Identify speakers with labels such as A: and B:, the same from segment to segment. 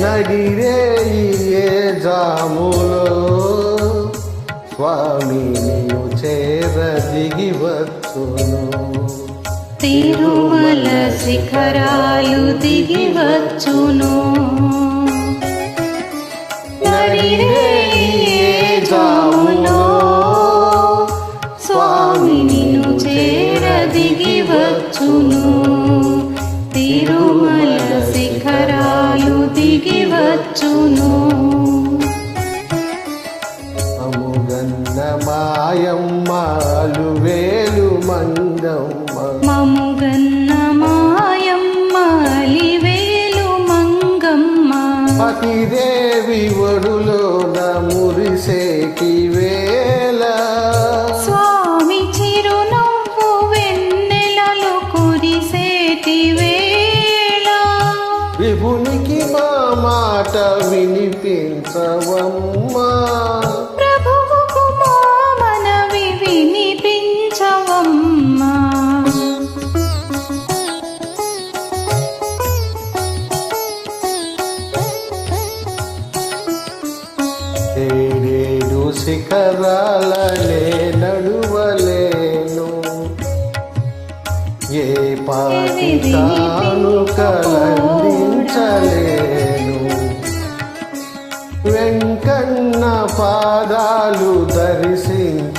A: నడిరేయే జాములో స్వామి నిన్ను చేర దిగి వచ్చును.
B: తిరుమల శిఖరాలు దిగి వచ్చును.
A: నడిరేయే జాములో
B: స్వామి నిన్ను చేర దిగి వచ్చును. తిరుమల శిఖరాలు దిగి వచ్చును.
A: అముగన్న మాయమ్మ అలువేలు మంగమ్మ,
B: మముగన్న మాయమ్మ అలివేలు మంగమ్మ,
A: పతిదేవి ఒడులోన మురిసేటి వేళ
B: స్వామి చిరునవ్వు వెన్నెలలో కురిసేటి వేళ,
A: విభునికి మా మాట వినిపించవమ్మా,
B: ప్రభువుకు మా మనవి వినిపించవమ్మా.
A: ఏడేడు శిఖరాలనే నడువలేను, ఏ పాటి కానుకలందించలేను, వెంకన్న పాదాలు దర్శించలేను,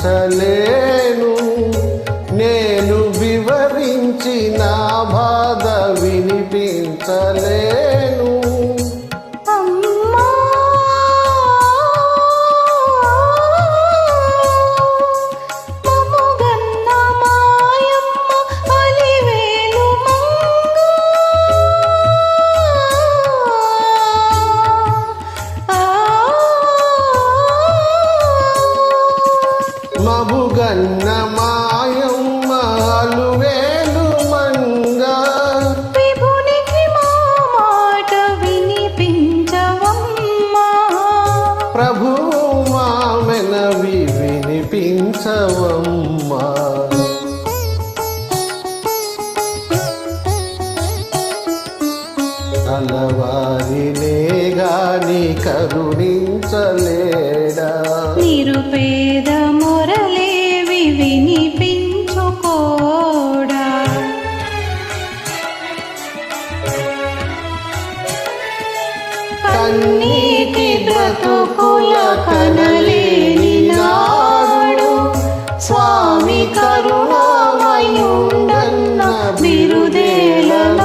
A: నేను వివరించి నా బాధ వినిపించలేను.
B: అమ్మా మముగన్న మాయమ్మ అలివేలు మంగ,
A: మముగన్న మాయమ్మ అలువేలు మంగ,
B: విభునికి మా మాట వినిపించవమ్మా,
A: ప్రభువు మా మెనవి వినిపించవమ్మా. అలవారినే గాని కరుణించలేడా,
B: నిరుపేద మొరలేవి వినిపించుకోడా, కన్నీటి బ్రతుకుల కనలేని నాడు స్వామి కరుణామయుండన్న బిరుదేలనమ్మా,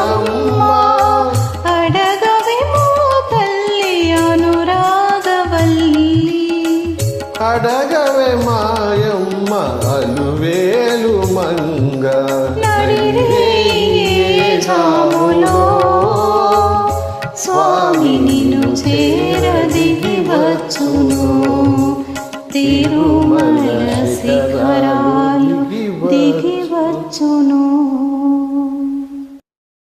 B: అడగవేమో తల్లి అనురాగవల్లి,
A: అడగవే మాయమ్మ అలువేలు మంగ,
B: నడిరేయే జాములో స్వామి నిన్ను చేర దిగి వచ్చును. తిరుమల శిఖరా